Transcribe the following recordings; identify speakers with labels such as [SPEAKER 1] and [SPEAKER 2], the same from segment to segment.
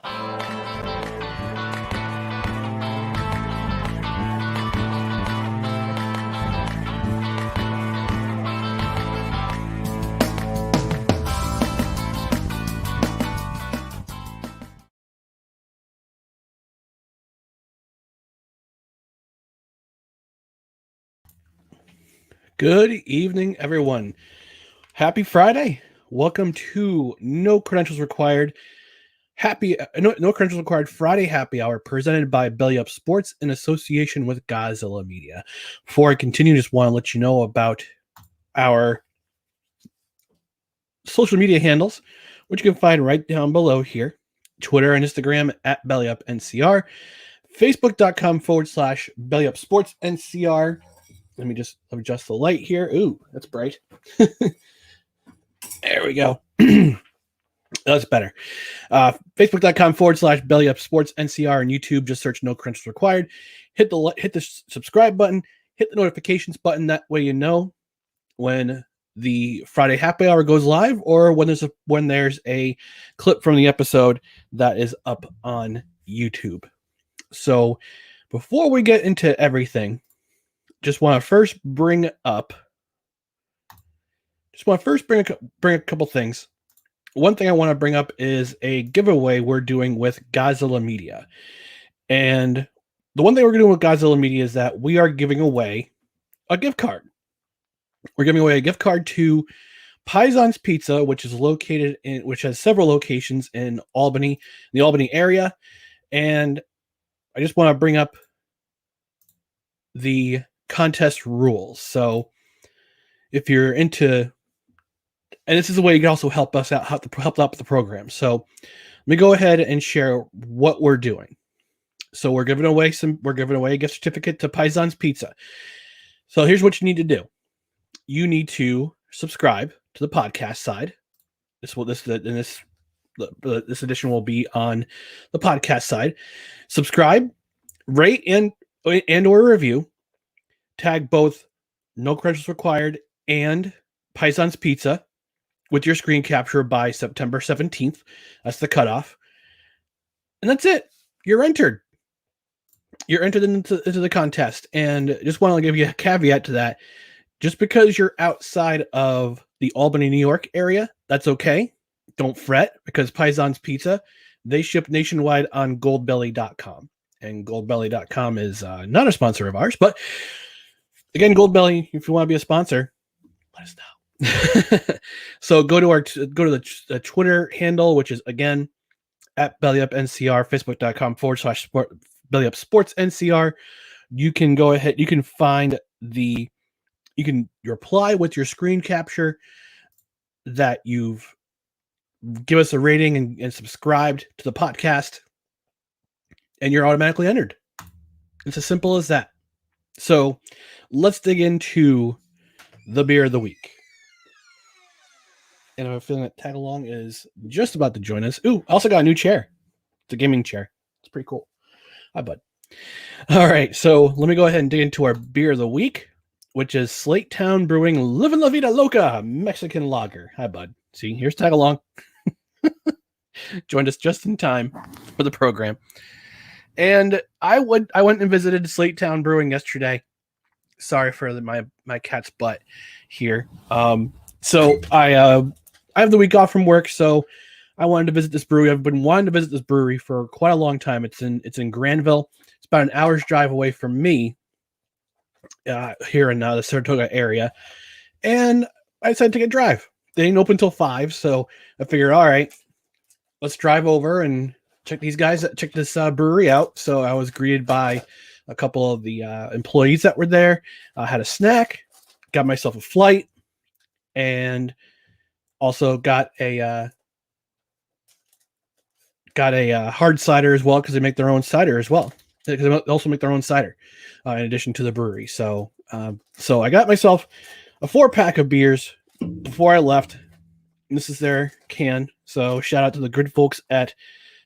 [SPEAKER 1] Good evening, everyone. Happy Friday. Welcome to No Credentials Required. No Credentials Required Friday Happy Hour presented by Belly Up Sports in association with Godzilla Media. Before I continue, just want to let you know about our social media handles, which you can find right down below here. Twitter and Instagram at BellyUpNCR. Facebook.com/BellyUpSportsNCR. Let me just adjust the light here. Ooh, that's bright. There we go. That's better. Facebook.com/BellyUpSportsNCR and YouTube. Just search No Credentials Required. Hit the subscribe button. Hit the notifications button. That way you know when the Friday Happy Hour goes live or when there's a clip from the episode that is up on YouTube. So before we get into everything, just want to first bring a couple things. One thing I want to bring up is a giveaway we're doing with Godzilla Media. And the one thing we're doing with Godzilla Media is that we are giving away a gift card. We're giving away a gift card to Paison's Pizza, which has several locations in the Albany area. And I just want to bring up the contest rules. So if you're into, and this is the way you can also help us out, help out with the program. So let me go ahead and share what we're doing. So we're giving away a gift certificate to Paison's Pizza. So here's what you need to do. You need to subscribe to the podcast side. This edition will be on the podcast side. Subscribe, rate, and or review. Tag both No Credentials Required and Paison's Pizza with your screen capture by September 17th. That's the cutoff. And that's it. You're entered. You're entered into the contest. And just want to give you a caveat to that. Just because you're outside of the Albany, New York area, that's okay. Don't fret, because Paison's Pizza, they ship nationwide on goldbelly.com. And goldbelly.com is not a sponsor of ours, but again, Goldbelly, if you want to be a sponsor, let us know. So go to the Twitter handle, which is again at BellyUpNCR, Facebook.com/BellyUpSportsNCR. You can go ahead, you can reply with your screen capture that you've give us a rating and subscribed to the podcast, and you're automatically entered. It's as simple as that. So let's dig into the beer of the week. And I have a feeling that Tag Along is just about to join us. Ooh, I also got a new chair. It's a gaming chair. It's pretty cool. Hi, bud. All right, so let me go ahead and dig into our beer of the week, which is Slate Town Brewing Livin' La Vida Loca Mexican Lager. Hi, bud. See, here's Tag Along. Joined us just in time for the program. And I went and visited Slate Town Brewing yesterday. Sorry for my cat's butt here. So I have the week off from work, so I wanted to visit this brewery. I've been wanting to visit this brewery for quite a long time. It's in Granville. It's about an hour's drive away from me here in the Saratoga area. And I decided to take a drive. They didn't open until 5, so I figured, all right, let's drive over and check this brewery out. So I was greeted by a couple of the employees that were there. I had a snack, got myself a flight, and also got a hard cider as well, because they make their own cider as well. Because they also make their own cider in addition to the brewery. So I got myself a 4-pack of beers before I left. And this is their can. So shout out to the good folks at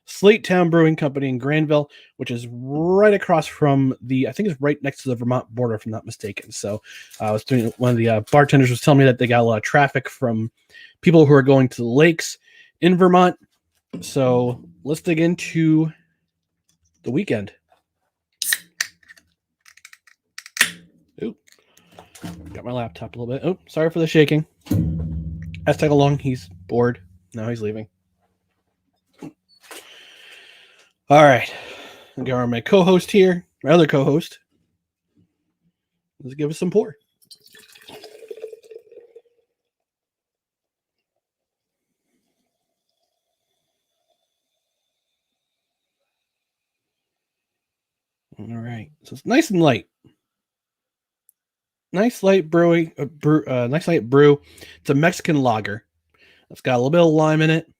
[SPEAKER 1] Slate Town Brewing Company in Granville, which is right across from I think it's right next to the Vermont border, if I'm not mistaken. So one of the bartenders was telling me that they got a lot of traffic from people who are going to the lakes in Vermont. So let's dig into the weekend. Ooh, got my laptop a little bit. Oh, sorry for the shaking. Ask tag along. He's bored. Now he's leaving. All right. I'll go on my co-host here, my other co-host. Let's give us some pour. All right. So it's nice and light. Nice light brewing. Nice light brew. It's a Mexican lager. It's got a little bit of lime in it.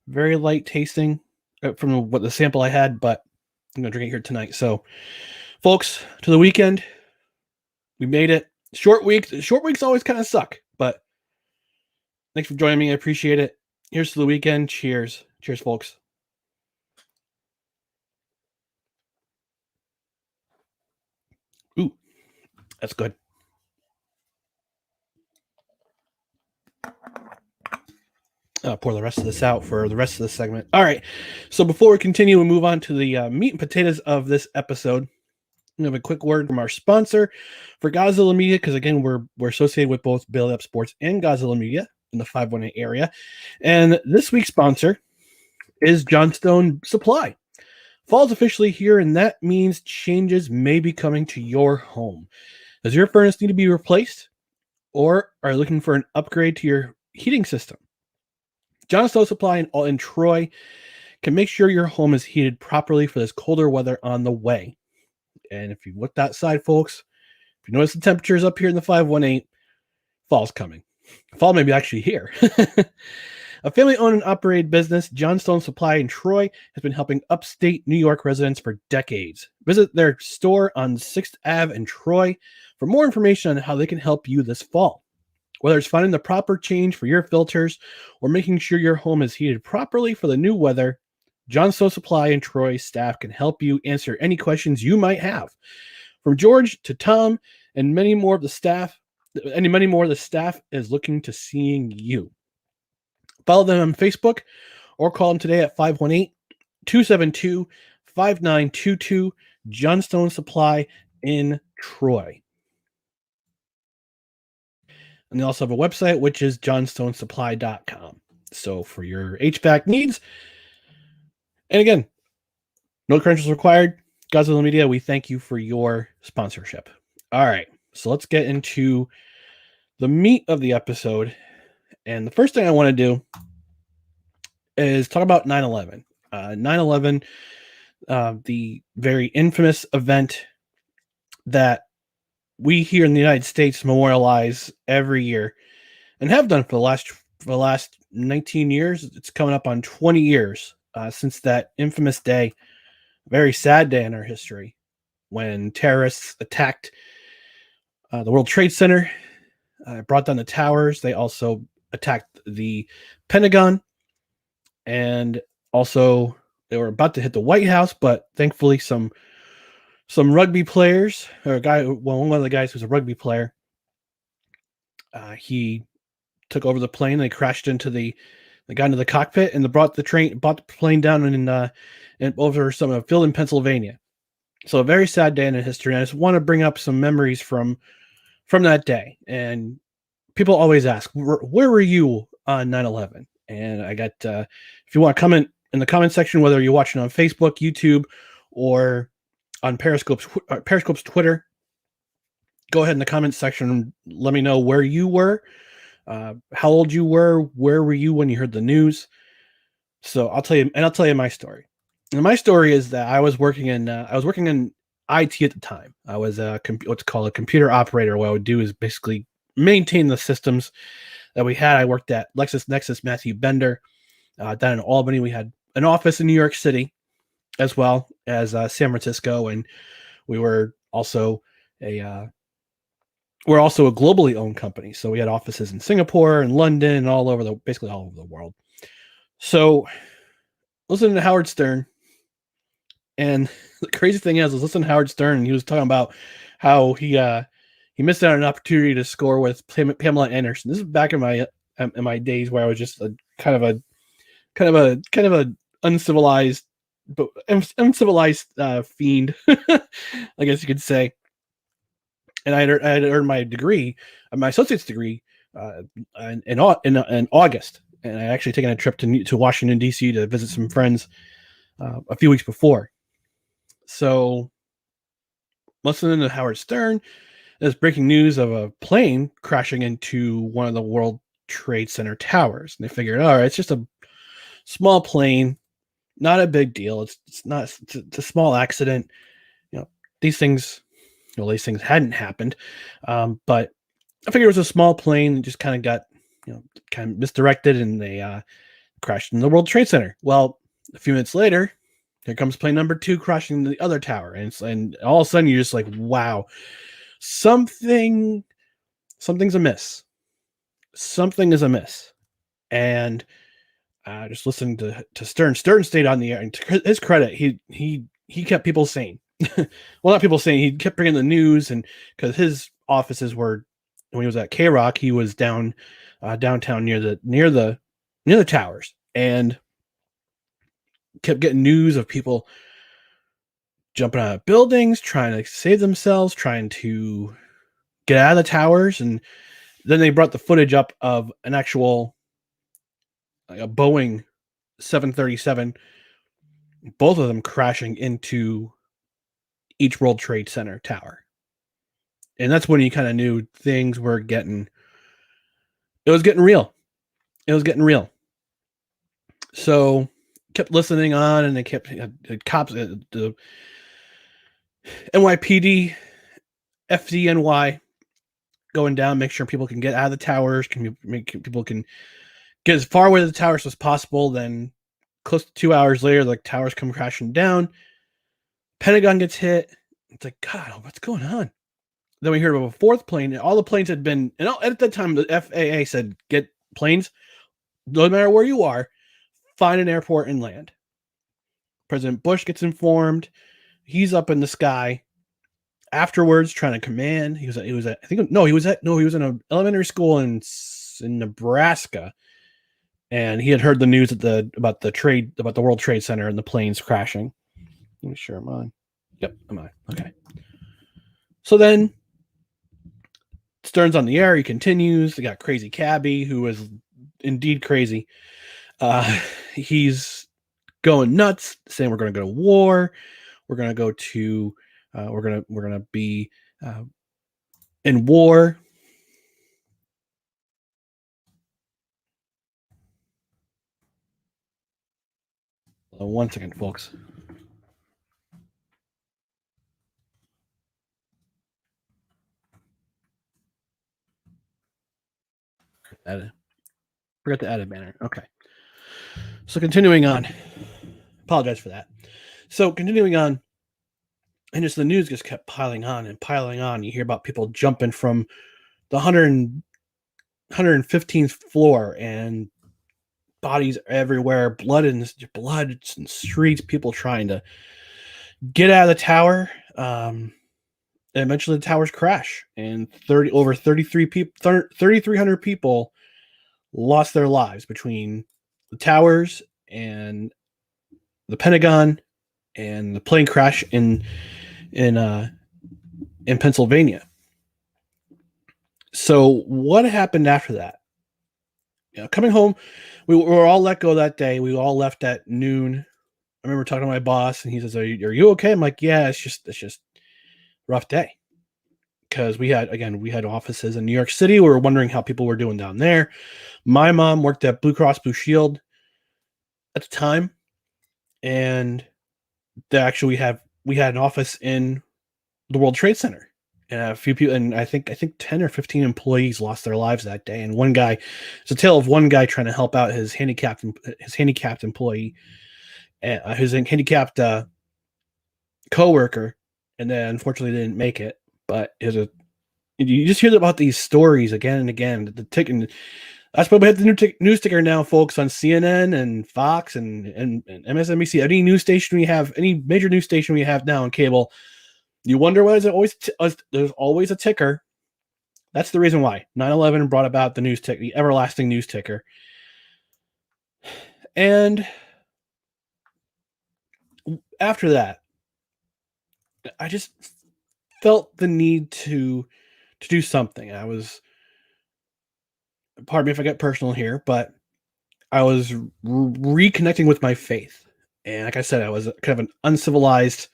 [SPEAKER 1] Very light tasting from what the sample I had, but I'm gonna drink it here tonight. So, folks, to the weekend, we made it. Short weeks. Short weeks always kind of suck, but thanks for joining me. I appreciate it. Here's to the weekend. Cheers. Cheers, folks. Ooh, that's good. I'll pour the rest of this out for the rest of the segment. All right. So before we continue, we move on to the meat and potatoes of this episode. We have a quick word from our sponsor for Godzilla Media, because again, we're associated with both Bailey Up Sports and Godzilla Media in the 518 area. And this week's sponsor is Johnstone Supply. Fall's officially here, and that means changes may be coming to your home. Does your furnace need to be replaced, or are you looking for an upgrade to your heating system? Johnstone Supply in Troy can make sure your home is heated properly for this colder weather on the way. And if you looked outside, folks, if you notice the temperatures up here in the 518, fall's coming. Fall may be actually here. A family-owned and operated business, Johnstone Supply in Troy, has been helping upstate New York residents for decades. Visit their store on 6th Ave in Troy for more information on how they can help you this fall. Whether it's finding the proper change for your filters or making sure your home is heated properly for the new weather, Johnstone Supply in Troy staff can help you answer any questions you might have. From George to Tom and many more, the staff is looking to seeing you. Follow them on Facebook or call them today at 518-272-5922, Johnstone Supply in Troy. And they also have a website, which is johnstonesupply.com. So for your HVAC needs, and again, no credentials required. Godzilla Media, we thank you for your sponsorship. All right, so let's get into the meat of the episode. And the first thing I want to do is talk about 9/11. 9/11, the very infamous event that we here in the United States memorialize every year and have done for the last 19 years. It's coming up on 20 years since that infamous day, very sad day in our history, when terrorists attacked the World Trade Center, brought down the towers. They also attacked the Pentagon, and also they were about to hit the White House, but thankfully some rugby players, or one of the guys who's a rugby player, he took over the plane. They crashed into the got into the cockpit and brought the plane down in over some field in Pennsylvania. So a very sad day in history. And I just want to bring up some memories from that day. And people always ask, where were you on 9/11? And I got, if you want to comment in the comment section, whether you're watching on Facebook, YouTube, or on Periscope's Twitter, go ahead in the comment section and let me know where you were, how old you were, where were you when you heard the news. So I'll tell you my story. And my story is that I was working in IT at the time. I was what's called a computer operator. What I would do is basically maintain the systems that we had. I worked at LexisNexis Matthew Bender down in Albany. We had an office in New York City as well as San Francisco, and we were also a globally owned company. So we had offices in Singapore and London and basically all over the world. So listening to Howard Stern, and the crazy thing is, I was listening to Howard Stern, and he was talking about how he missed out on an opportunity to score with Pamela Anderson. This is back in my days where I was just kind of a kind of a uncivilized, but uncivilized fiend, I guess you could say. And I had earned my degree, my associate's degree, uh, in August, and I actually taken a trip to Washington D.C. to visit some friends a few weeks before. So, listening to Howard Stern, there's breaking news of a plane crashing into one of the World Trade Center towers. And they figured, all right, it's just a small plane, not a big deal. It's not it's a small accident. You know, these things, these things hadn't happened, but I figured it was a small plane that just kind of got, kind of misdirected, and they crashed in the World Trade Center. Well, a few minutes later, here comes plane number 2 crashing into the other tower, and all of a sudden you're just like, wow, something's amiss. Something is amiss, and just listening to Stern. Stern stayed on the air, and to his credit, he kept people sane. Well, not people sane. He kept bringing the news, and because his offices were, when he was at K Rock, he was downtown near the towers, and kept getting news of people jumping out of buildings, trying to save themselves, trying to get out of the towers. And then they brought the footage up of an actual, like, a Boeing 737, both of them crashing into each World Trade Center tower. And that's when you kind of knew things were getting, it was getting real. It was getting real. So kept listening on, and they kept the cops, the NYPD, FDNY going down, make sure people can get out of the towers, people can get as far away to the towers as possible. Then close to 2 hours later, the towers come crashing down. Pentagon gets hit. It's like, God, what's going on? Then we hear about a 4th plane. All the planes had been, and at that time, the FAA said, get planes, no matter where you are, find an airport and land. President Bush gets informed. He's up in the sky afterwards trying to command. He was in an elementary school in Nebraska, and he had heard the news about the World Trade Center and the planes crashing. Let me sure I'm on. Yep, I'm on. Okay. So then Stern's on the air. He continues. They got Crazy Cabby, who is indeed crazy. He's going nuts, saying we're going to go to war. We're going to go to. We're gonna be in war. One second, folks. Forgot to add a banner. Okay. So continuing on. Apologize for that. So continuing on, and just the news just kept piling on and piling on. You hear about people jumping from the 115th floor, and bodies everywhere, blood in streets, people trying to get out of the tower. And eventually the towers crash, and 3,300 people lost their lives between the towers and the Pentagon and the plane crash in Pennsylvania. So what happened after that? Coming home, we were all let go that day. We all left at noon. I remember talking to my boss, and he says, "Are you okay?" I'm like, "Yeah, it's just rough day." Because we had offices in New York City. We were wondering how people were doing down there. My mom worked at Blue Cross Blue Shield at the time, and we had an office in the World Trade Center. And a few people, and I think 10 or 15 employees lost their lives that day. And one guy, it's a tale of one guy trying to help out his handicapped employee, his handicapped coworker, and then unfortunately didn't make it. But you just hear about these stories again and again. The ticket, that's why we have the new news ticker now, folks, on CNN and Fox and MSNBC. Any news station we have, any major news station we have now on cable. You wonder why there's always a ticker. That's the reason why 9/11 brought about the everlasting news ticker. And after that, I just felt the need to do something. Pardon me if I get personal here, but I was reconnecting with my faith. And like I said, I was kind of an uncivilized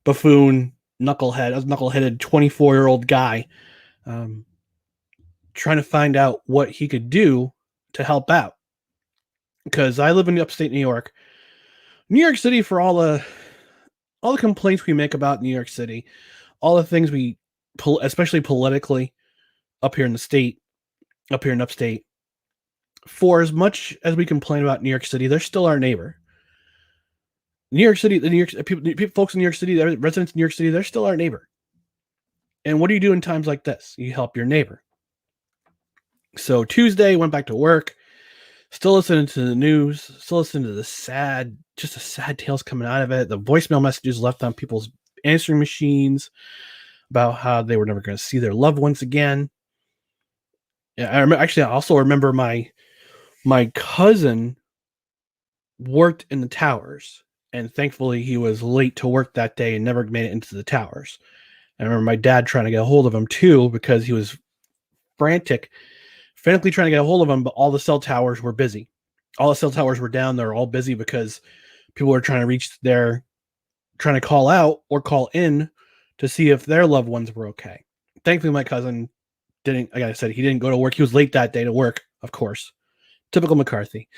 [SPEAKER 1] buffoon knucklehead. I was a knuckleheaded 24-year-old guy, um, trying to find out what he could do to help out. Because I live in upstate New York. New York City, for all the complaints we make about New York City, all the things especially politically, up here in the state, up here in upstate, for as much as we complain about New York City, they're still our neighbor. New York City, the New York people, folks in New York City, the residents in New York City, they're still our neighbor. And what do you do in times like this? You help your neighbor. So Tuesday, went back to work, still listening to the news, still listening to the sad tales coming out of it. The voicemail messages left on people's answering machines about how they were never going to see their loved ones again. Yeah, I also remember my cousin worked in the towers, and thankfully he was late to work that day and never made it into the towers. I remember my dad trying to get a hold of him too, because he was frantically trying to get a hold of him, but all the cell towers were busy. All the cell towers were down. They're all busy because people were trying to call out or call in to see if their loved ones were okay. Thankfully, my cousin didn't, like I said, he didn't go to work. He was late that day to work, of course. Typical McCarthy.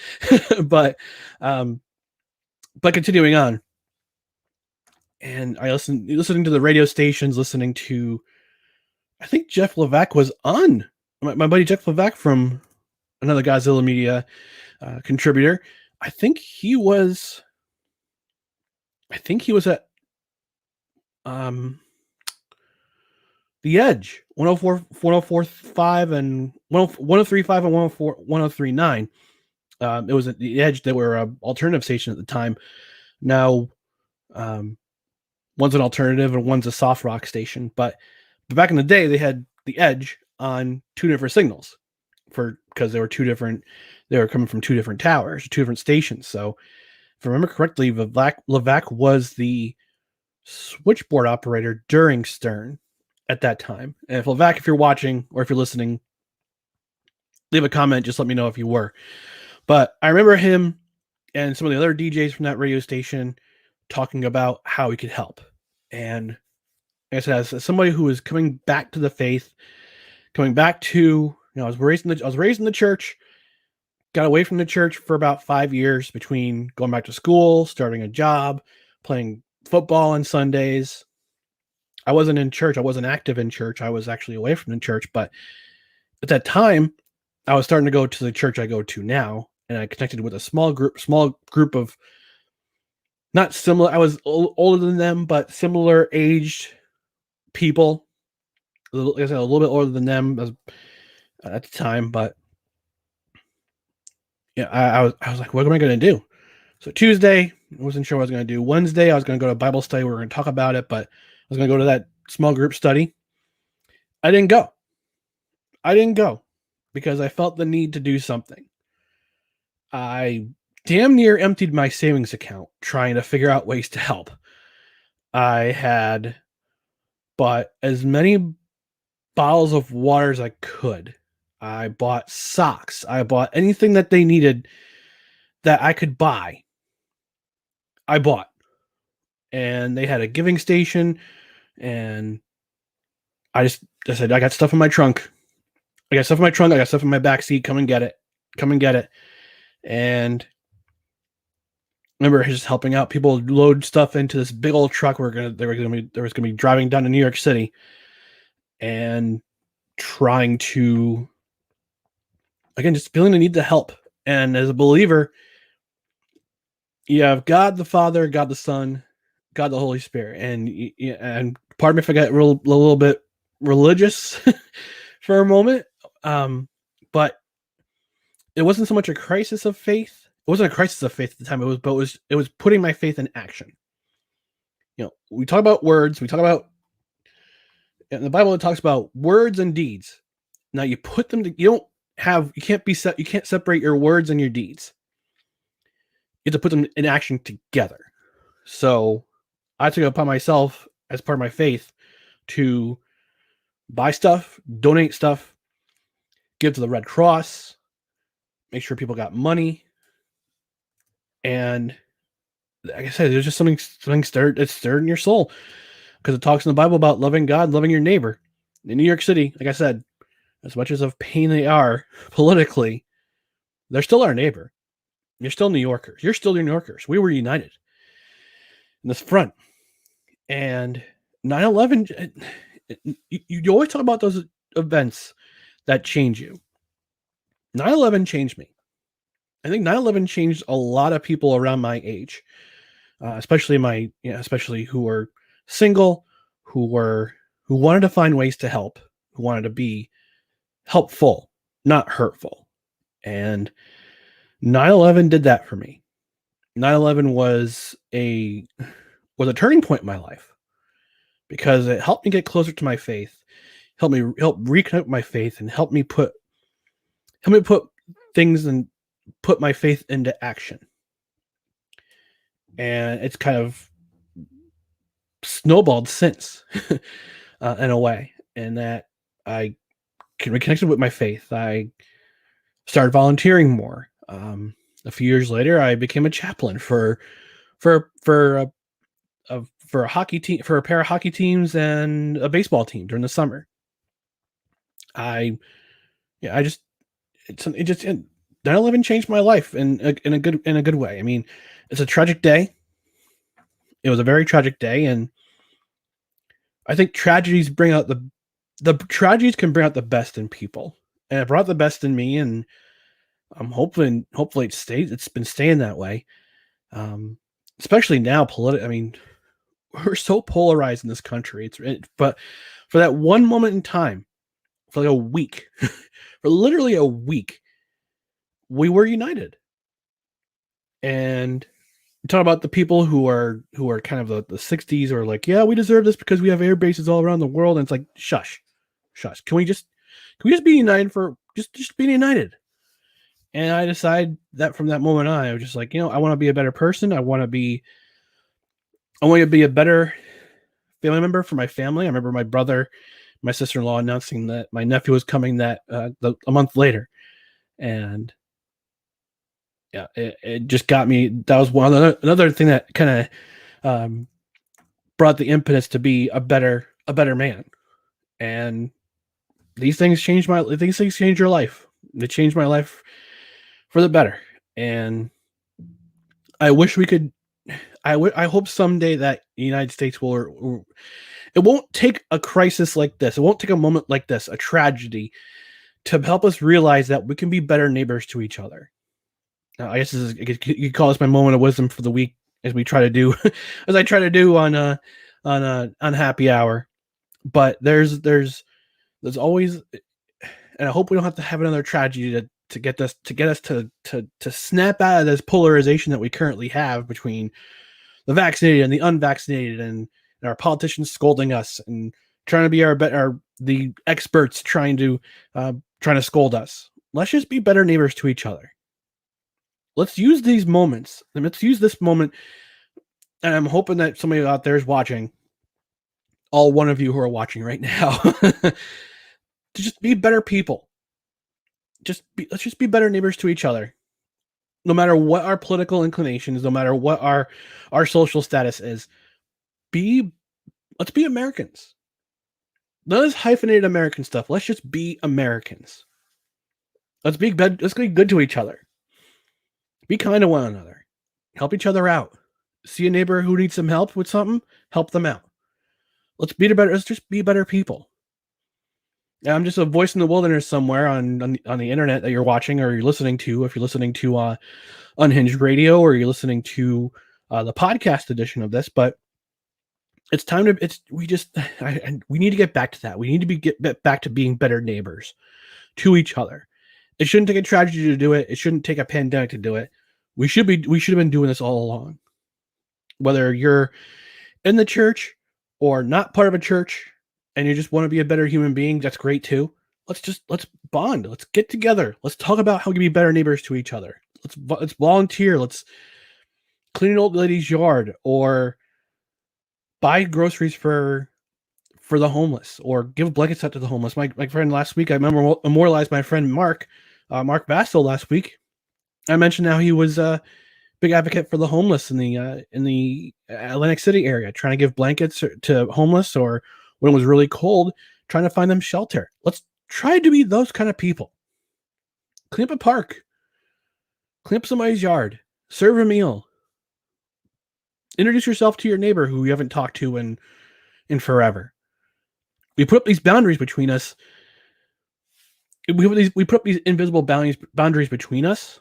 [SPEAKER 1] But continuing on, and I listening to the radio stations, listening to, I think Jeff Levac was on, my buddy Jeff Levac from another Godzilla Media contributor. I think he was at The Edge, 104.5 and 103.5 and 103.9. It was at The Edge. They were an alternative station at the time. Now, one's an alternative and one's a soft rock station. But back in the day, they had The Edge on two different signals because they were coming from two different towers, two different stations. So if I remember correctly, Levac was the switchboard operator during Stern at that time. And if Levac, if you're watching or if you're listening, leave a comment. Just let me know if you were. But I remember him and some of the other DJs from that radio station talking about how he could help. And like I said, as somebody who was coming back to the faith, coming back to, I was raised in the church, got away from the church for about 5 years between going back to school, starting a job, playing football on Sundays. I wasn't in church. I wasn't active in church. I was actually away from the church. But at that time, I was starting to go to the church I go to now. And I connected with a small group of not similar. I was older than them, but similar aged people. Like I said, a little bit older than them at the time. But yeah, I was like, what am I going to do? So Tuesday, I wasn't sure what I was going to do. Wednesday, I was going to go to a Bible study. We were going to talk about it, but I was going to go to that small group study. I didn't go because I felt the need to do something. I damn near emptied my savings account trying to figure out ways to help. I had bought as many bottles of water as I could. I bought socks. I bought anything that they needed that I could buy. I bought. And they had a giving station, and I said, I got stuff in my trunk. I got stuff in my back seat. Come and get it. And I remember just helping out people load stuff into this big old truck. There was going to be driving down to New York City and trying to, again, just feeling the need to help. And as a believer, you have God the Father, God the Son, God the Holy Spirit. And pardon me if I got a little bit religious for a moment. But it wasn't so much a crisis of faith. It wasn't a crisis of faith at the time. It was putting my faith in action. We talk about words. In the Bible, it talks about words and deeds. Now you put them. You can't separate your words and your deeds. You have to put them in action together. So I took it upon myself as part of my faith to buy stuff, donate stuff, give to the Red Cross, make sure people got money. And like I said, there's just something stirred in your soul, because it talks in the Bible about loving God, loving your neighbor. In New York City, like I said, as much as of pain they are politically, they're still our neighbor. You're still New Yorkers. You're still New Yorkers. We were united in this front. And 9/11, you always talk about those events that change you. 9/11 changed me. I think 9/11 changed a lot of people around my age, especially who were single, who wanted to find ways to help, who wanted to be helpful, not hurtful. And 9/11 did that for me. 9/11 was a turning point in my life, because it helped me get closer to my faith, help reconnect with my faith, and help me put things and put my faith into action. And it's kind of snowballed since, in a way, and that I reconnected with my faith. I started volunteering more. A few years later, I became a chaplain for a hockey team, for a pair of hockey teams and a baseball team during the summer. It just 9/11 changed my life in a good way. I mean, it's a tragic day. It was a very tragic day, and I think tragedies bring out the tragedies can bring out the best in people, and it brought the best in me, and I'm hopefully it's been staying that way. Especially now, I mean, we're so polarized in this country. But for that one moment in time, for like a week, for literally a week, we were united. And talk about the people who are kind of the 60s, or like, yeah, we deserve this because we have air bases all around the world. And it's like, shush. Can we just be united for just being united? And I decided that from that moment on, I was just like, I want to be a better person. I want to be a better family member for my family. I remember my brother, my sister-in-law announcing that my nephew was coming a month later. And yeah, it just got me. That was another thing that kind of brought the impetus to be a better man. And these things change your life. They changed my life for the better. And I wish we could. I hope someday that the United States will. It won't take a crisis like this. It won't take a moment like this, a tragedy, to help us realize that we can be better neighbors to each other. Now, I guess you could call this my moment of wisdom for the week, as we try to do, as I try to do on Happy Hour. But there's always, and I hope we don't have to have another tragedy to get us to snap out of this polarization that we currently have between the vaccinated and the unvaccinated, and our politicians scolding us and trying to be the experts trying to scold us. Let's just be better neighbors to each other. Let's use these moments. And let's use this moment. And I'm hoping that somebody out there is watching. All one of you who are watching right now, to just be better people. Let's just be better neighbors to each other. No matter what our political inclinations, no matter what our social status is, let's be Americans. None of this hyphenated American stuff. Let's just be Americans. Let's be good to each other. Be kind to one another. Help each other out. See a neighbor who needs some help with something, help them out. Let's just be better people. I'm just a voice in the wilderness somewhere on the internet that you're watching or you're listening to. If you're listening to Unhinged Radio, or you're listening to the podcast edition of this, but it's time to. We need to get back to that. We need to get back to being better neighbors to each other. It shouldn't take a tragedy to do it. It shouldn't take a pandemic to do it. We should have been doing this all along. Whether you're in the church or not part of a church, and you just want to be a better human being, that's great too. Let's bond. Let's get together. Let's talk about how we can be better neighbors to each other. Let's volunteer. Let's clean an old lady's yard, or buy groceries for the homeless, or give blankets out to the homeless. My friend last week, I memorialized my friend Mark Basto last week. I mentioned how he was a big advocate for the homeless in the Atlantic City area, trying to give blankets to homeless, or when it was really cold, trying to find them shelter. Let's try to be those kind of people. Clean up a park, clean up somebody's yard, serve a meal, introduce yourself to your neighbor who you haven't talked to in forever. We put up these boundaries between us. We put up these invisible boundaries between us.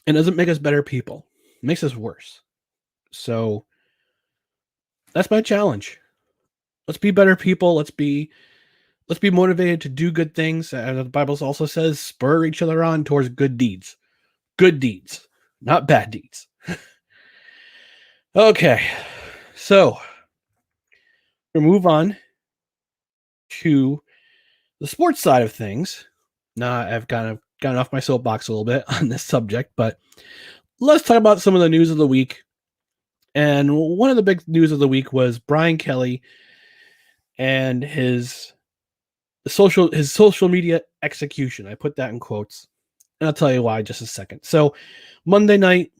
[SPEAKER 1] It doesn't make us better people. It makes us worse. So that's my challenge. Let's be better people. Let's be motivated to do good things. And the Bible also says, spur each other on towards good deeds. Good deeds, not bad deeds. Okay, so we'll move on to the sports side of things. Now I've gotten off my soapbox a little bit on this subject, but let's talk about some of the news of the week. And one of the big news of the week was Brian Kelly and his social media execution. I put that in quotes, and I'll tell you why in just a second. So Monday night,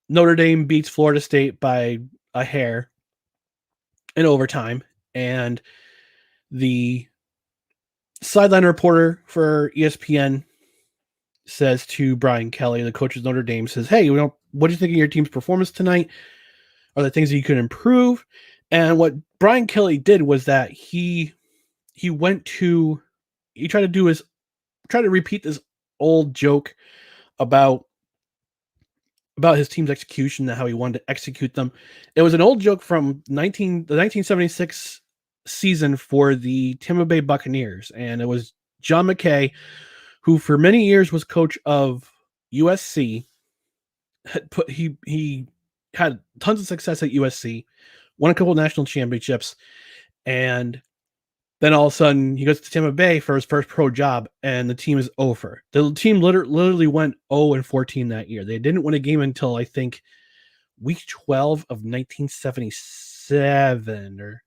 [SPEAKER 1] Notre Dame beats Florida State by a hair in overtime, and the sideline reporter for ESPN says to Brian Kelly, the coach of Notre Dame, says, "Hey, what do you think of your team's performance tonight? Are there things that you could improve?" And what Brian Kelly did was that he tried to repeat this old joke about his team's execution and how he wanted to execute them. It was an old joke from the 1976 season for the Tampa Bay Buccaneers, and it was John McKay, who for many years was coach of USC. He had tons of success at USC, won a couple of national championships, and then all of a sudden he goes to Tampa Bay for his first pro job, and the team is over. The team literally went 0-14 that year. They didn't win a game until I think week 12 of 1977 or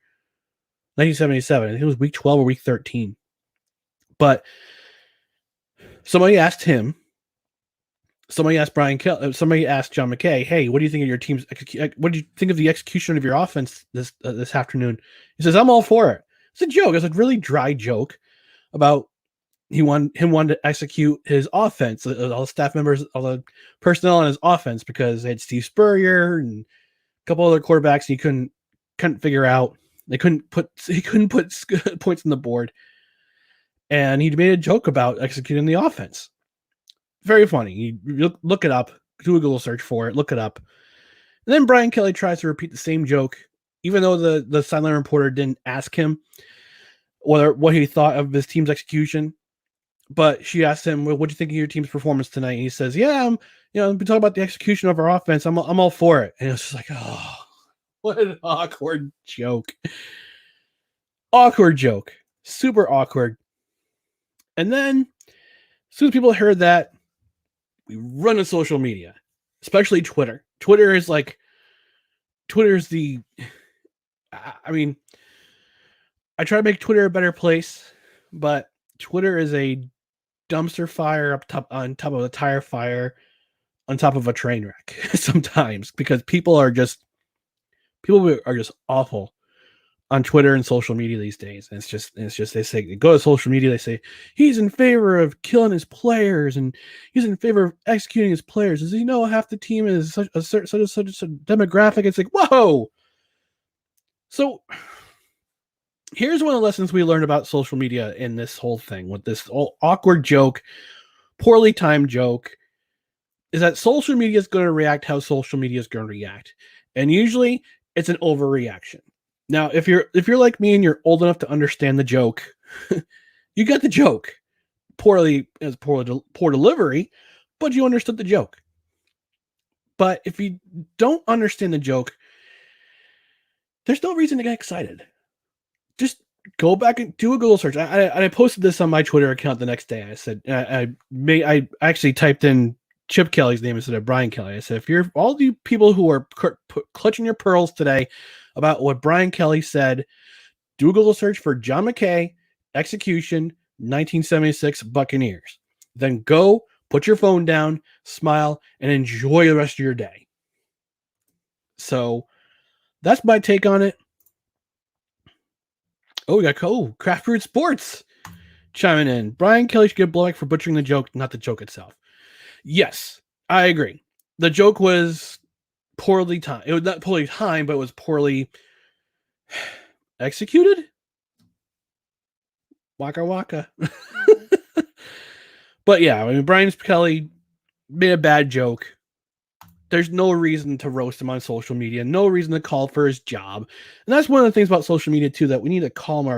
[SPEAKER 1] 1977. I think it was week 12 or week 13. But somebody asked Brian Kelly, somebody asked John McKay, "Hey, what do you think of your team's what do you think of the execution of your offense this afternoon?" He says, "I'm all for it." It's a joke. It's a really dry joke about him wanted to execute his offense, all the staff members, all the personnel on his offense, because they had Steve Spurrier and a couple other quarterbacks he couldn't figure out. He couldn't put points on the board, and he made a joke about executing the offense. Very funny. You look it up, do a Google search for it, look it up. And then Brian Kelly tries to repeat the same joke, even though the sideline reporter didn't ask him what he thought of his team's execution. But she asked him, "Well, what do you think of your team's performance tonight?" And he says, "Yeah, I'm talking about the execution of our offense. I'm all for it." And it's just like, oh, what an awkward joke. Awkward joke. Super awkward. And then as soon as people heard that, we run to social media, especially Twitter. Twitter is the, I mean, I try to make Twitter a better place, but Twitter is a dumpster fire on top of a tire fire on top of a train wreck sometimes, because people are just awful on Twitter and social media these days. And it's just they say, go to social media, they say he's in favor of killing his players and he's in favor of executing his players. Does he know half the team is such a demographic? It's like, whoa. So here's one of the lessons we learned about social media in this whole thing, with this whole awkward joke, poorly timed joke, is that social media is going to react how social media is going to react. And usually it's an overreaction. Now, if you're like me and you're old enough to understand the joke, you got the joke. Poor delivery, but you understood the joke. But if you don't understand the joke, there's no reason to get excited. Just go back and do a Google search. I posted this on my Twitter account the next day. I said I actually typed in Chip Kelly's name instead of Brian Kelly. I said, if you're all you people who are clutching your pearls today about what Brian Kelly said, do a Google search for John McKay, execution, 1976 Buccaneers. Then go, put your phone down, smile, and enjoy the rest of your day. So that's my take on it. Oh, we got Craft Brewed Sports chiming in. Brian Kelly should get blowback for butchering the joke, not the joke itself. Yes, I agree. The joke was poorly timed. It was not poorly timed, but it was poorly executed. Waka waka. But yeah, I mean, Brian Kelly made a bad joke. There's no reason to roast him on social media. No reason to call for his job. And that's one of the things about social media too, that we need to calm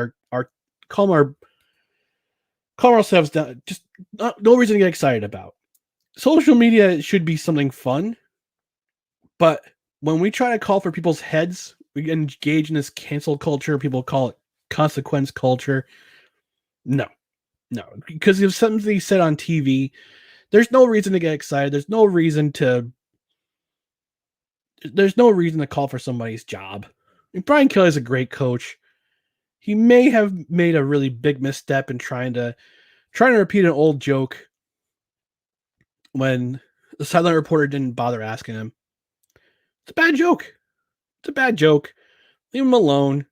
[SPEAKER 1] ourselves down. Just no reason to get excited about. Social media should be something fun, but when we try to call for people's heads, we engage in this cancel culture. People call it consequence culture. No, because if something said on TV, there's no reason to get excited. There's no reason to call for somebody's job. I mean, Brian Kelly is a great coach. He may have made a really big misstep in trying to repeat an old joke when the sideline reporter didn't bother asking him. It's a bad joke. Leave him alone.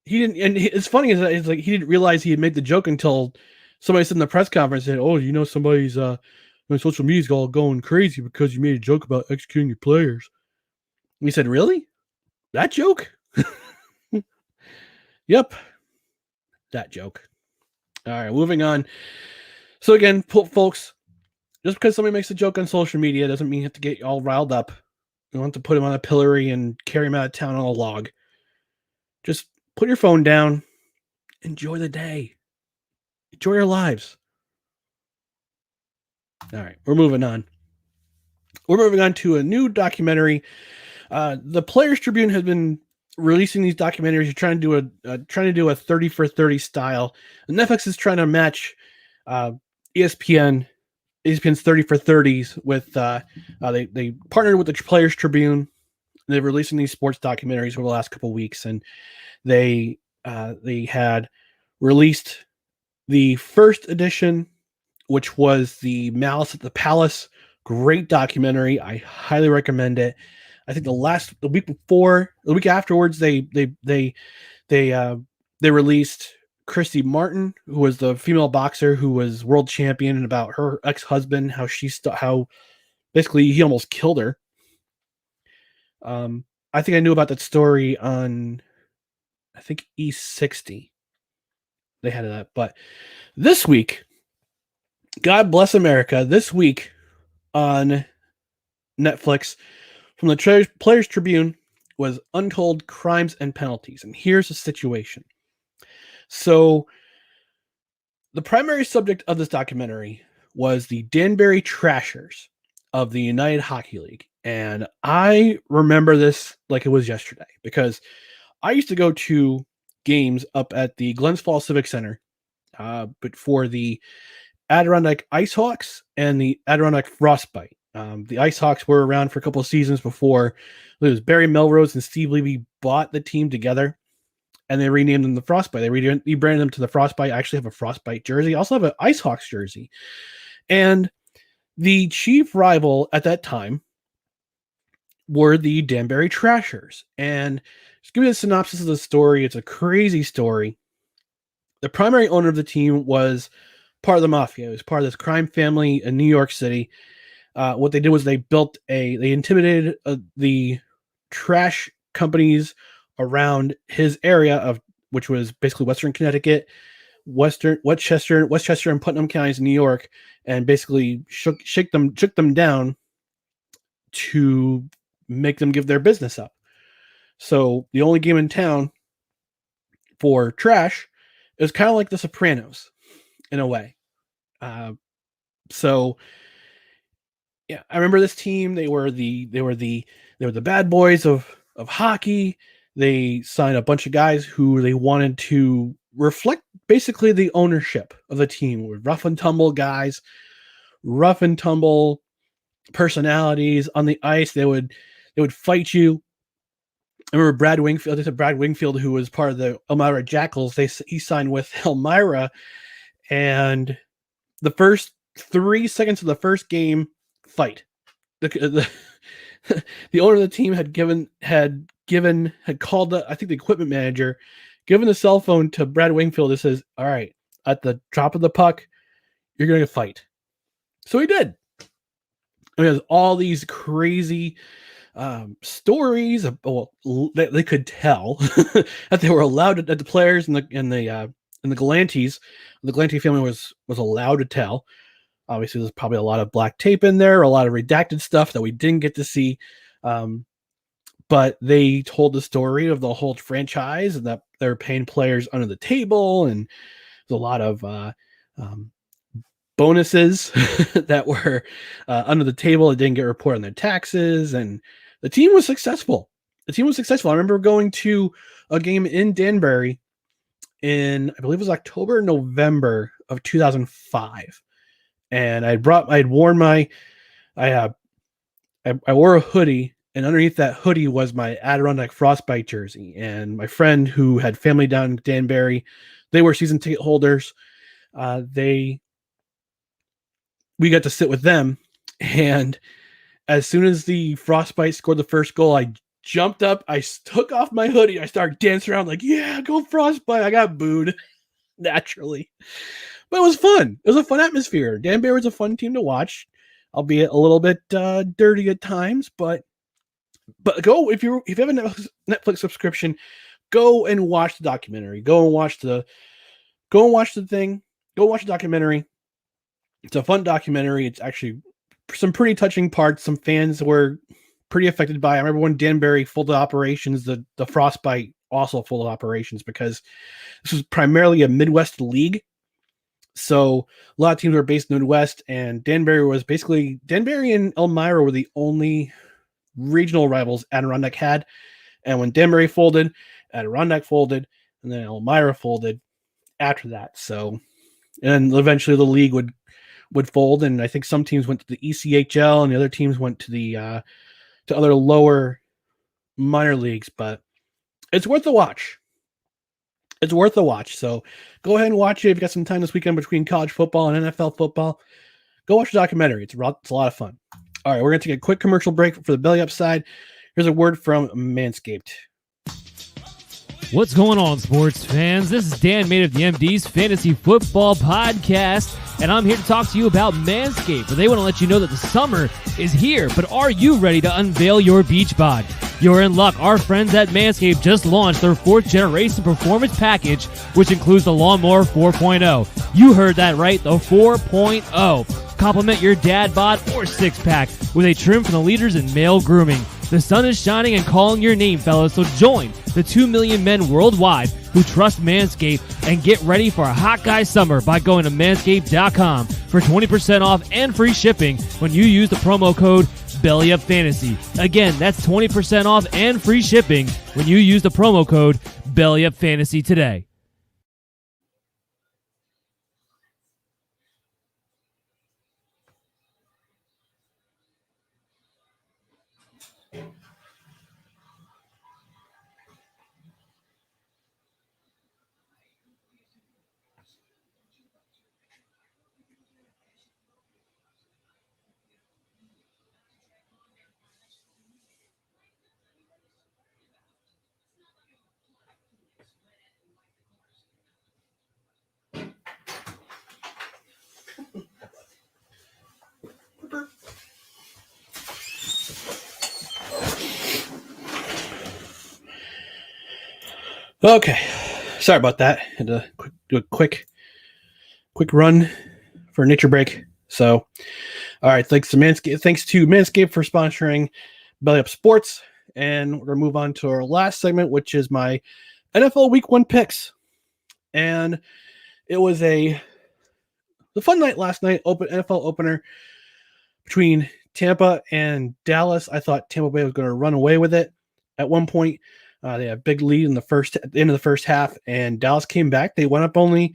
[SPEAKER 1] He didn't, and it's funny is that it's like he didn't realize he had made the joke until somebody said in the press conference said, "Oh, you know, somebody's on social media's all going crazy because you made a joke about executing your players." And he said, "Really? That joke?" Yep, that joke. All right, moving on. So again, folks, just because somebody makes a joke on social media doesn't mean you have to get all riled up. You don't have to put him on a pillory and carry him out of town on a log. Just put your phone down. Enjoy the day. Enjoy your lives. All right, we're moving on. We're moving on to a new documentary. The Players Tribune has been releasing these documentaries. You're trying to do a 30 for 30 style. And Netflix is trying to match ESPN's 30 for 30s with they partnered with the Players Tribune. They're releasing these sports documentaries over the last couple of weeks, and they had released the first edition, which was the Malice at the Palace. Great documentary. I highly recommend it. I think the week afterwards, they released Christy Martin, who was the female boxer who was world champion, and about her ex-husband, how basically he almost killed her. I think I knew about that story on, I think E60. They had that, but this week, God Bless America, this week on Netflix from the Players Tribune was Untold Crimes and Penalties. And here's the situation. So the primary subject of this documentary was the Danbury Trashers of the United Hockey League. And I remember this like it was yesterday because I used to go to games up at the Glens Falls Civic Center, but for the Adirondack Ice Hawks and the Adirondack Frostbite. The Ice Hawks were around for a couple of seasons before it was Barry Melrose and Steve Levy bought the team together, and they renamed them the Frostbite. They rebranded them to the Frostbite. I actually have a Frostbite jersey. I also have an Ice Hawks jersey. And the chief rival at that time were the Danbury Trashers. And just give you a synopsis of the story. It's a crazy story. The primary owner of the team was part of the mafia. It was part of this crime family in New York City. What they did was they intimidated the trash companies around his area which was basically Western Connecticut, Westchester and Putnam counties in New York, and basically shook them down to make them give their business up. So the only game in town for trash is kind of like The Sopranos in a way. So yeah, I remember this team. They were the bad boys of hockey. They signed a bunch of guys who they wanted to reflect basically the ownership of the team, with rough and tumble guys, rough and tumble, personalities on the ice. They would fight you. I remember Brad Wingfield, who was part of the Elmira Jackals. He signed with Elmira, and the first 3 seconds of the first game, fight. The owner of the team had called I think the equipment manager, given the cell phone to Brad Wingfield. That says, "All right, at the drop of the puck, you're going to fight." So he did. And there's all these crazy stories. They could tell that they were allowed that the players and the Galantes, the Galante family was allowed to tell. Obviously, there's probably a lot of black tape in there, a lot of redacted stuff that we didn't get to see. But they told the story of the whole franchise and that they're paying players under the table, and there's a lot of bonuses that were under the table that didn't get reported on their taxes, and the team was successful. I remember going to a game in Danbury in, I believe it was October, November of 2005. And I wore a hoodie, and underneath that hoodie was my Adirondack Frostbite jersey. And my friend who had family down in Danbury, they were season ticket holders. We got to sit with them, and as soon as the Frostbite scored the first goal, I jumped up, I took off my hoodie, I started dancing around like, yeah, go Frostbite. I got booed naturally. But it was fun. It was a fun atmosphere. Danbury was a fun team to watch, albeit a little bit dirty at times. But go, if you have a Netflix subscription, go and watch the documentary. Go and watch the documentary. It's a fun documentary. It's actually some pretty touching parts. Some fans were pretty affected by it. I remember when Danbury folded operations, the Frostbite also folded operations, because this was primarily a Midwest league. So a lot of teams were based in the Midwest, and Danbury and Elmira were the only regional rivals Adirondack had. And when Danbury folded, Adirondack folded, and then Elmira folded after that. So, and eventually the league would fold, and I think some teams went to the ECHL, and the other teams went to the to other lower minor leagues. But it's worth a watch. It's worth a watch. So go ahead and watch it. If you got some time this weekend between college football and NFL football, go watch the documentary. It's a lot of fun. All right, we're going to take a quick commercial break for the belly up side. Here's a word from Manscaped.
[SPEAKER 2] What's going on, sports fans? This is Dan Made of the MD's Fantasy Football Podcast, and I'm here to talk to you about Manscaped, where they want to let you know that the summer is here, but are you ready to unveil your beach bod? You're in luck. Our friends at Manscaped just launched their 4th generation performance package, which includes the Lawnmower 4.0. You heard that right, the 4.0. Complement your dad bod or six-pack with a trim from the leaders in male grooming. The sun is shining and calling your name, fellas, so join the 2 million men worldwide who trust Manscaped and get ready for a hot guy summer by going to manscaped.com for 20% off and free shipping when you use the promo code BELLYUPFANTASY. Again, that's 20% off and free shipping when you use the promo code BELLYUPFANTASY today.
[SPEAKER 1] Okay, sorry about that. Had to do a quick run for a nature break. So, all right, thanks to Manscaped for sponsoring Belly Up Sports, and we're gonna move on to our last segment, which is my NFL Week 1 picks. And it was the fun night last night, NFL opener between Tampa and Dallas. I thought Tampa Bay was going to run away with it at one point. They had a big lead at the end of the first half, and Dallas came back. They went up only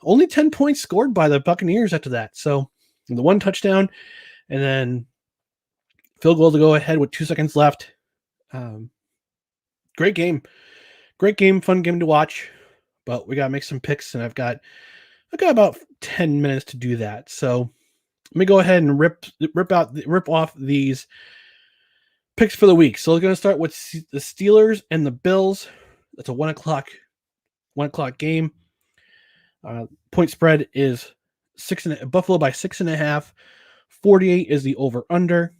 [SPEAKER 1] 10 points scored by the Buccaneers after that. So the one touchdown, and then field goal to go ahead with 2 seconds left. Great game, fun game to watch. But we gotta make some picks, and I've got about 10 minutes to do that. So let me go ahead and rip off these picks for the week. So we're gonna start with the Steelers and the Bills. That's a 1:00 game. Point spread is Buffalo by 6.5. 48 is the over under.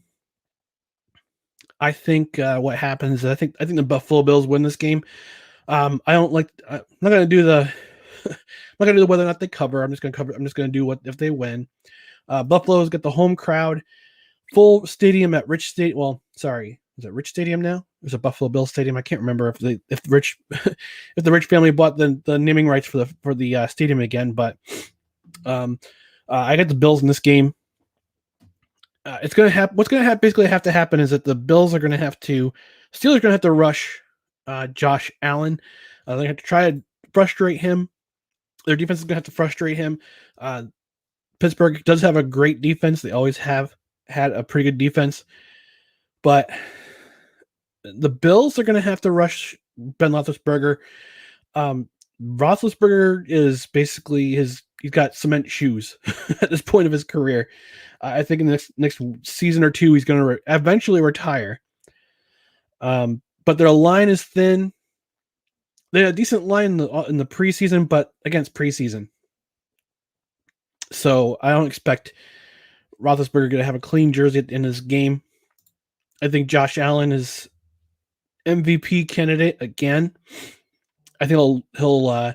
[SPEAKER 1] I think what happens is I think the Buffalo Bills win this game. I'm not gonna do the whether or not they cover. I'm just gonna do what if they win. Buffalo's got the home crowd, full stadium at Rich Stadium. Well, sorry, is it Rich Stadium now? There's a Buffalo Bills stadium. I can't remember if the Rich family bought the naming rights for the stadium again. But I got the Bills in this game. It's gonna happen. What's gonna basically have to happen is that the Bills are gonna Steelers are gonna have to rush Josh Allen. They're gonna have to try to frustrate him. Their defense is gonna have to frustrate him. Pittsburgh does have a great defense. They always have had a pretty good defense, but the Bills are gonna have to rush Ben Roethlisberger. Roethlisberger is basically he's got cement shoes at this point of his career. I think in the next season or two, he's going to eventually retire. But their line is thin. They had a decent line in the preseason, but against preseason. So I don't expect Roethlisberger to have a clean jersey in this game. I think Josh Allen is MVP candidate again. I think he'll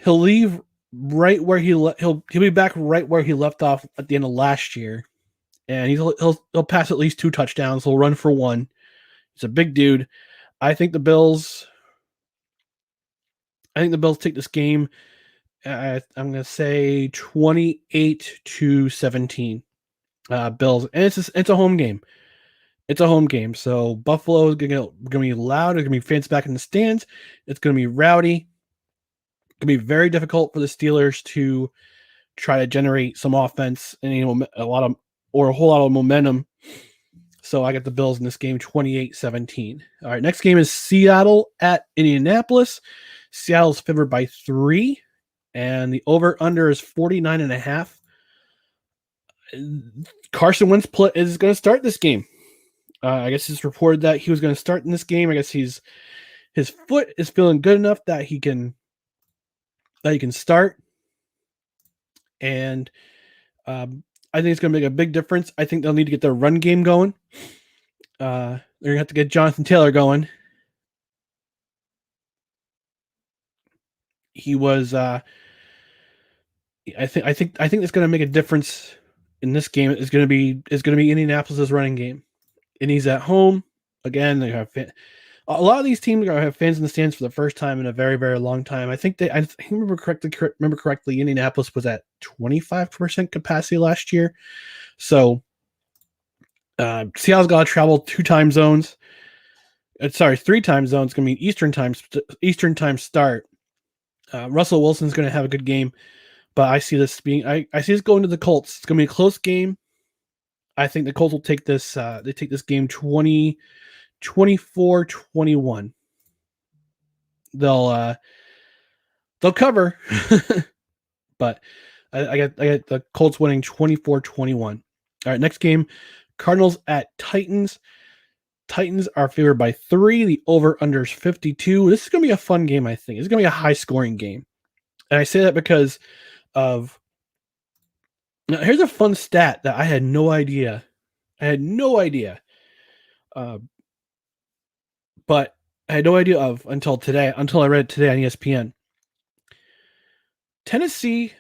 [SPEAKER 1] leave right where he'll be back right where he left off at the end of last year, and he'll pass at least 2 touchdowns. He'll run for 1. He's a big dude. I think the Bills take this game. I'm gonna say 28-17. Bills, and it's a home game. It's a home game, so Buffalo is gonna be loud. There's gonna be fans back in the stands. It's gonna be rowdy. It can be very difficult for the Steelers to try to generate some offense and a whole lot of momentum. So I got the Bills in this game 28-17. All right, next game is Seattle at Indianapolis. Seattle's favored by 3, and the over-under is 49.5. Carson Wentz is going to start this game. I guess it's reported that he was going to start in this game. I guess his foot is feeling good enough that he can start, and I think it's going to make a big difference. I think they'll need to get their run game going. They're going to have to get Jonathan Taylor going. He was, I think it's going to make a difference in this game. Is going to be Indianapolis's running game, and he's at home again. They have a lot of these teams are going to have fans in the stands for the first time in a very, very long time. I remember correctly, Indianapolis was at 25% capacity last year. So Seattle's got to travel 3 time zones. It's going to be Eastern time start. Russell Wilson's going to have a good game, but I see this going to the Colts. It's going to be a close game. I think the Colts will take this. They take this game 24-21. They'll cover, but I got the Colts winning 24-21. All right, next game, Cardinals at Titans. Titans are favored by 3. The over-under is 52. This is going to be a fun game, I think. It's going to be a high-scoring game. And I say that because of... Now, here's a fun stat that I had no idea. But I had no idea of until I read it today on ESPN. Tennessee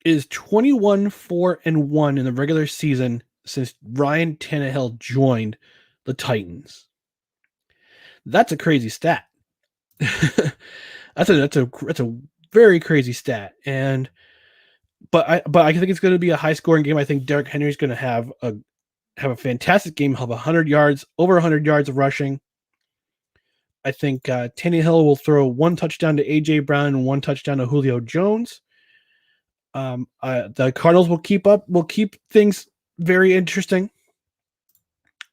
[SPEAKER 1] is 21-4-1 in the regular season since Ryan Tannehill joined the Titans. That's a crazy stat. That's a very crazy stat. But I think it's going to be a high scoring game. I think Derrick Henry is going to have a fantastic game. He'll have 100 yards, over 100 yards of rushing. I think Tannehill will throw 1 touchdown to AJ Brown and 1 touchdown to Julio Jones. The Cardinals will keep things very interesting.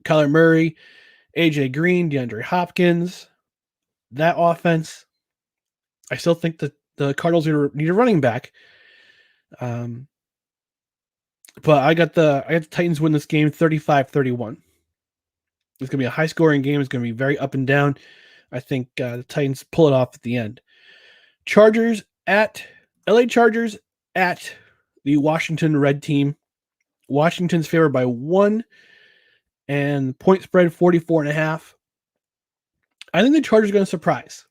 [SPEAKER 1] Kyler Murray, AJ Green, DeAndre Hopkins, that offense. I still think that the Cardinals need a running back. But I got the Titans win this game 35-31. It's going to be a high-scoring game. It's going to be very up and down. I think the Titans pull it off at the end. LA Chargers at the Washington Red Team. Washington's favored by 1, and point spread 44.5. I think the Chargers are going to surprise.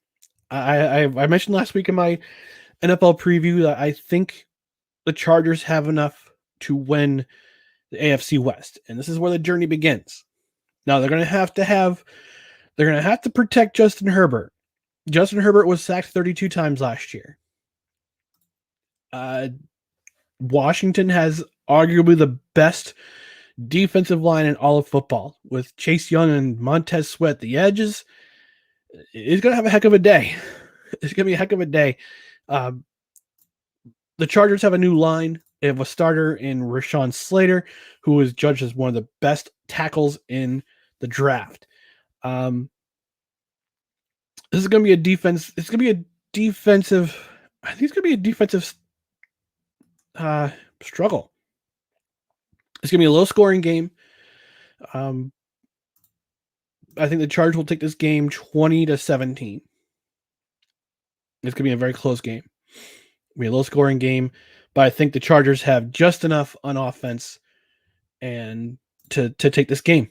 [SPEAKER 1] I mentioned last week in my NFL preview that I think the Chargers have enough to win the AFC West, and this is where the journey begins. Now they're going to have to protect Justin Herbert. Justin Herbert was sacked 32 times last year. Washington has arguably the best defensive line in all of football, with Chase Young and Montez Sweat the edges. It's going to have a heck of a day. It's going to be a heck of a day. The Chargers have a new line. They have a starter in Rashawn Slater, who is judged as one of the best tackles in the draft. This is going to be a defense. It's going to be a defensive. I think it's going to be a defensive struggle. It's going to be a low-scoring game. I think the Chargers will take this game 20-17. It's going to be a very close game. It'll be a low-scoring game, but I think the Chargers have just enough on offense and to take this game,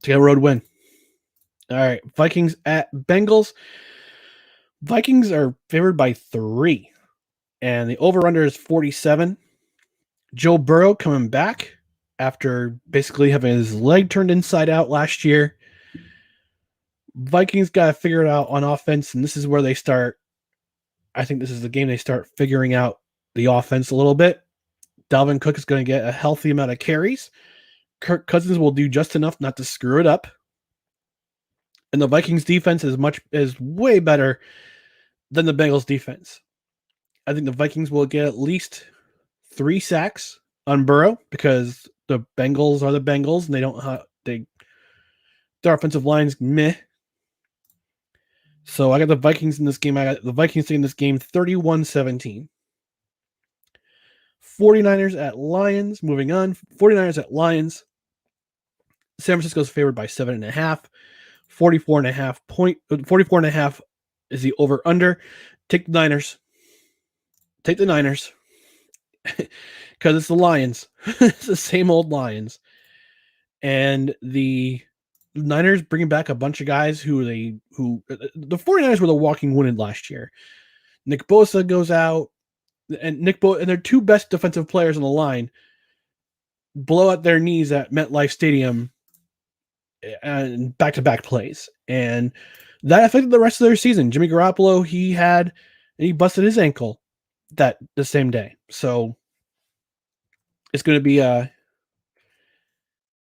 [SPEAKER 1] to get a road win. All right, Vikings at Bengals. Vikings are favored by 3, and the over-under is 47. Joe Burrow coming back after basically having his leg turned inside out last year. Vikings got to figure it out on offense, and this is where they start. I think this is the game they start figuring out the offense a little bit. Dalvin Cook is going to get a healthy amount of carries. Kirk Cousins will do just enough not to screw it up. And the Vikings defense is way better than the Bengals defense. I think the Vikings will get at least 3 sacks on Burrow because the Bengals are the Bengals and their offensive line's meh. So I got the Vikings in this game. I got the Vikings taking this game 31-17. 49ers at Lions. Moving on. 49ers at Lions. San Francisco's favored by 7.5. 44.5 is the over-under. Take the Niners. Take the Niners. Because it's the Lions. It's the same old Lions. And the Niners bringing back a bunch of guys who the 49ers were the walking wounded last year. Nick Bosa goes out, and and their 2 best defensive players on the line blow out their knees at MetLife Stadium and back-to-back plays. And that affected the rest of their season. Jimmy Garoppolo, he busted his ankle the same day. So it's going to be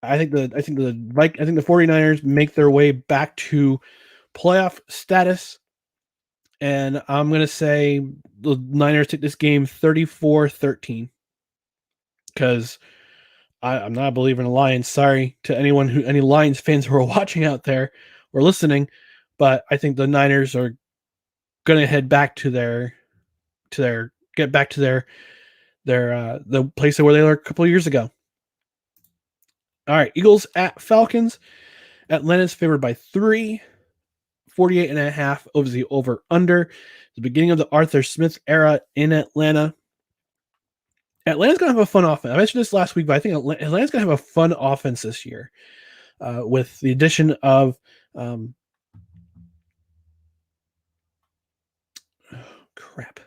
[SPEAKER 1] I think the 49ers make their way back to playoff status, and I'm going to say the Niners take this game 34-13 because I'm not a believer in the Lions. Sorry to any Lions fans who are watching out there or listening, but I think the Niners are going to head back to the place where they were a couple of years ago. All right, Eagles at Falcons. Atlanta's favored by 3. 48.5 over the over-under. The beginning of the Arthur Smith era in Atlanta. Atlanta's going to have a fun offense. I mentioned this last week, but I think Atlanta's going to have a fun offense this year with the addition of crap.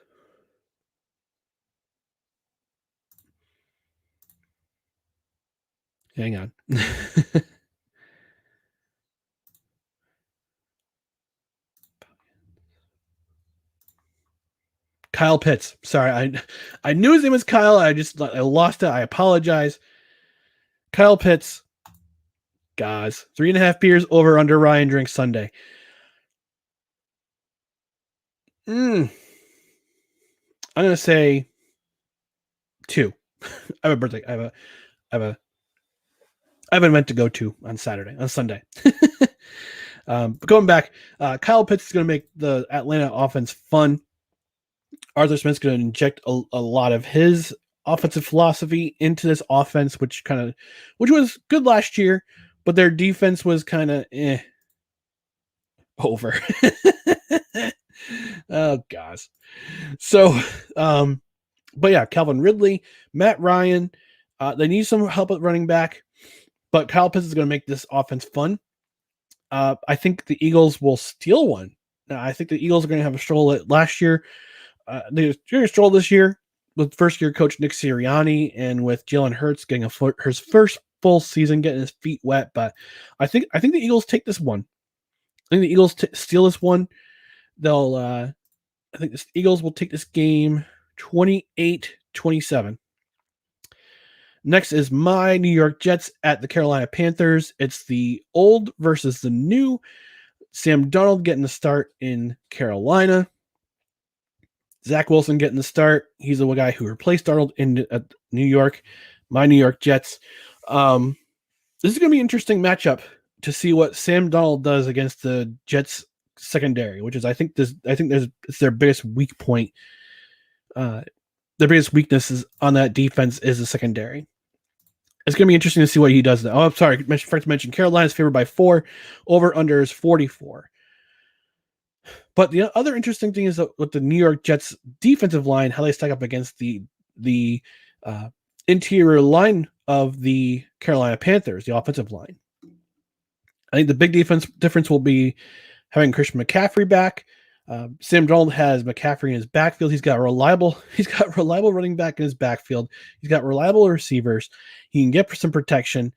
[SPEAKER 1] Hang on. Kyle Pitts. Sorry, I knew his name was Kyle. I lost it. I apologize. Kyle Pitts. Guys, 3.5 beers over under Ryan drinks Sunday. I'm gonna say 2. I have a birthday. I have an event to go to on Sunday. But going back, Kyle Pitts is going to make the Atlanta offense fun. Arthur Smith's going to inject a lot of his offensive philosophy into this offense, which was good last year, but their defense was kind of over. Oh gosh. So, but yeah, Calvin Ridley, Matt Ryan, they need some help at running back, but Kyle Pitts is going to make this offense fun. I think the Eagles will steal one. I think the Eagles are going to have a stroll last year. They're going to stroll this year with first-year coach Nick Sirianni and with Jalen Hurts getting his first full season, getting his feet wet. But I think the Eagles take this one. I think the Eagles steal this one. I think the Eagles will take this game 28-27. Next is my New York Jets at the Carolina Panthers. It's the old versus the new. Sam Darnold getting the start in Carolina. Zach Wilson getting the start. He's the guy who replaced Darnold in New York. My New York Jets. This is going to be an interesting matchup to see what Sam Darnold does against the Jets secondary, which is it's their biggest weak point. Their biggest weakness is on that defense is the secondary. It's going to be interesting to see what he does. Oh, I'm sorry. I forgot to mention Carolina's favored by 4. Over under is 44. But the other interesting thing is that with the New York Jets defensive line, how they stack up against the interior line of the Carolina Panthers, the offensive line. I think the big difference will be having Christian McCaffrey back. Sam Darnold has McCaffrey in his backfield. He's got reliable running back in his backfield. He's got reliable receivers. He can get some protection.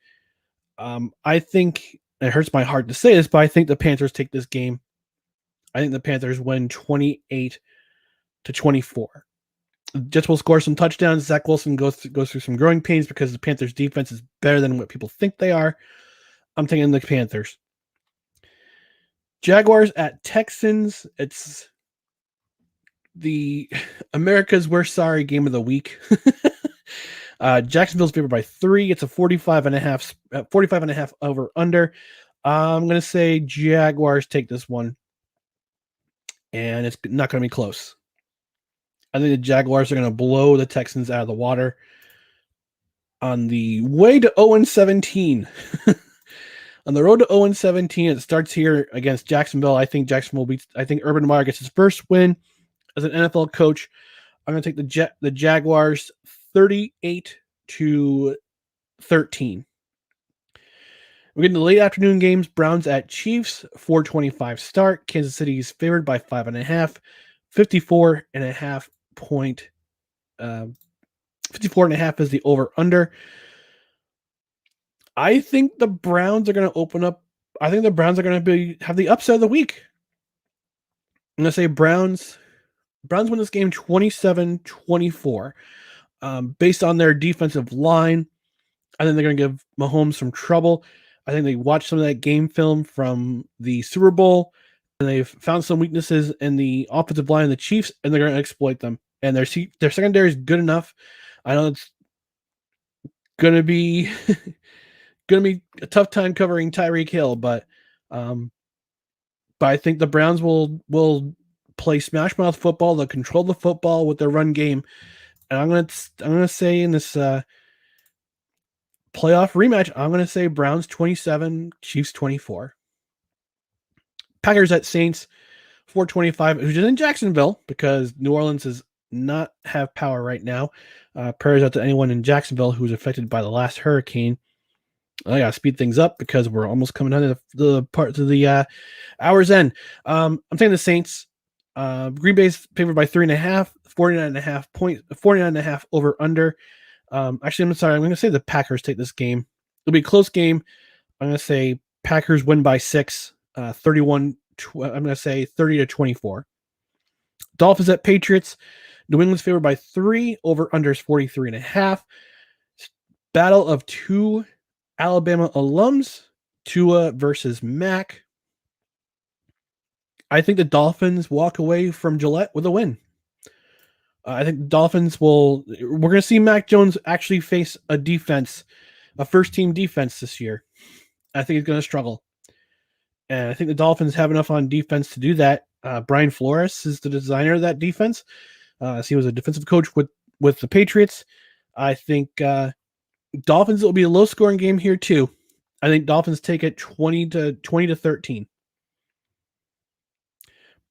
[SPEAKER 1] I think it hurts my heart to say this, but I think the Panthers take this game. I think the Panthers win 28-24. Jets will score some touchdowns. Zach Wilson goes through some growing pains because the Panthers defense is better than what people think they are. I'm taking the Panthers. Jaguars at Texans. It's the America's Worst Sorry game of the week. Jacksonville's favored by 3. It's a 45.5 over under. I'm going to say Jaguars take this one, and it's not going to be close. I think the Jaguars are going to blow the Texans out of the water on the way to 0-17. On the road to 0-17, it starts here against Jacksonville. I think Urban Meyer gets his first win as an NFL coach. I'm going to take the Jaguars 38-13. We're getting the late afternoon games. Browns at Chiefs, 4:25 start. Kansas City is favored by 5.5. 54.5 point. 54.5 is the over/under. I think the Browns are going to open up. I think the Browns are going to have the upset of the week. I'm going to say Browns win this game 27-24. Based on their defensive line, I think they're going to give Mahomes some trouble. I think they watched some of that game film from the Super Bowl, and they've found some weaknesses in the offensive line of the Chiefs, and they're going to exploit them. And their secondary is good enough. I know it's going to be a tough time covering Tyreek Hill, but I think the Browns will play smash mouth football. They'll control the football with their run game, and I'm gonna say in this playoff rematch, I'm gonna say Browns 27, Chiefs 24. Packers at Saints, 4:25, which is in Jacksonville because New Orleans does not have power right now. Prayers out to anyone in Jacksonville who was affected by the last hurricane. I gotta speed things up because we're almost coming down to the hour's end. I'm taking the Saints. Green Bay's favored by 3.5, 49.5 over under. Actually, I'm sorry. I'm going to say the Packers take this game. It'll be a close game. I'm going to say Packers win by 6, 31. I'm going to say 30-24. Dolphins at Patriots. New England's favored by 3. Over under is 43.5. Battle of 2 Alabama alums. Tua versus Mac. I think the Dolphins walk away from Gillette with a win. I think the Dolphins will. We're going to see Mac Jones actually face a defense, a first-team defense this year. I think he's going to struggle, and I think the Dolphins have enough on defense to do that. Brian Flores is the designer of that defense. He was a defensive coach with the Patriots. I think Dolphins will be a low-scoring game here too. I think Dolphins take it 20 to 13.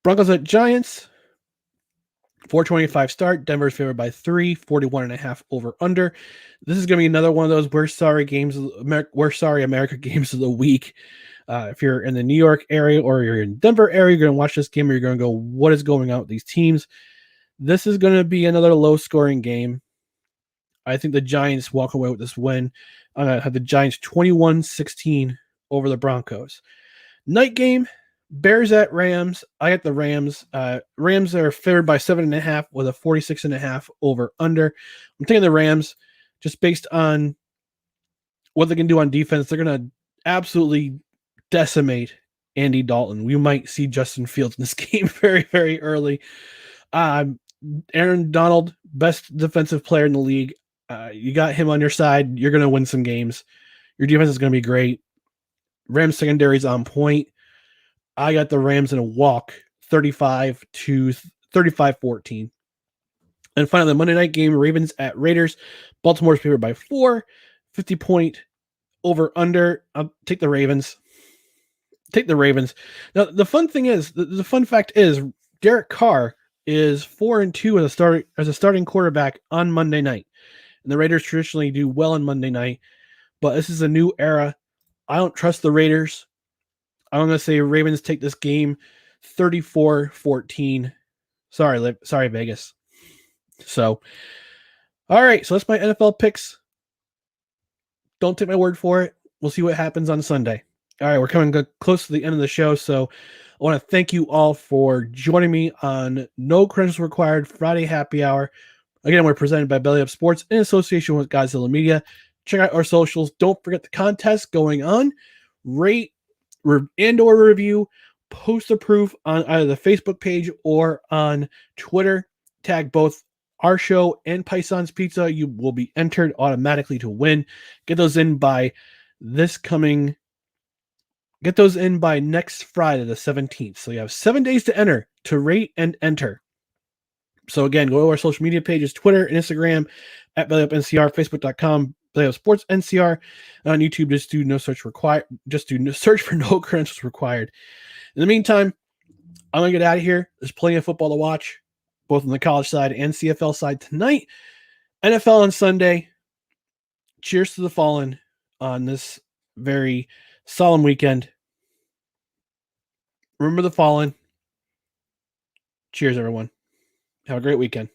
[SPEAKER 1] Broncos at Giants. 425 start. Denver's favored by 3, 41.5 over under. This is going to be another one of those we're sorry America games of the week. If you're in the New York area or you're in Denver area, you're going to watch this game or you're going to go, what is going on with these teams? This is going to be another low scoring game. I think the Giants walk away with this win. I'm going to have the Giants 21-16 over the Broncos. Night game. Bears at Rams. I got the Rams. Rams are favored by 7.5 with a 46.5 over under. I'm taking the Rams just based on what they can do on defense. They're going to absolutely decimate Andy Dalton. We might see Justin Fields in this game very, very early. Aaron Donald, best defensive player in the league. You got him on your side. You're going to win some games. Your defense is going to be great. Rams secondary is on point. I got the Rams in a walk, 35-14. And finally, the Monday night game, Ravens at Raiders. Baltimore's favored by 4, 50-point over under. I'll take the Ravens. Take the Ravens. Now, the fun thing is, the fun fact is, Derek Carr is 4-2 as a starting quarterback on Monday night. And the Raiders traditionally do well on Monday night, but this is a new era. I don't trust the Raiders. I'm going to say Ravens take this game 34-14. Sorry, Vegas. So, all right. So that's my NFL picks. Don't take my word for it. We'll see what happens on Sunday. All right. We're coming close to the end of the show. So I want to thank you all for joining me on No Credentials Required Friday Happy Hour. Again, we're presented by Belly Up Sports in association with Godzilla Media. Check out our socials. Don't forget the contest going on. Rate and/or review, post a proof on either the Facebook page or on Twitter. Tag both our show and Paison's Pizza. You will be entered automatically to win. Get those in by next Friday, the 17th. So you have 7 days to enter, to rate and enter. So again, go to our social media pages, Twitter and Instagram at BellyUpNCR, Facebook.com, Belly Up Sports NCR. And on YouTube, just do search for No Credentials Required. In the meantime, I'm going to get out of here. There's plenty of football to watch, both on the college side and CFL side tonight. NFL on Sunday. Cheers to the fallen on this very solemn weekend. Remember the fallen. Cheers, everyone. Have a great weekend.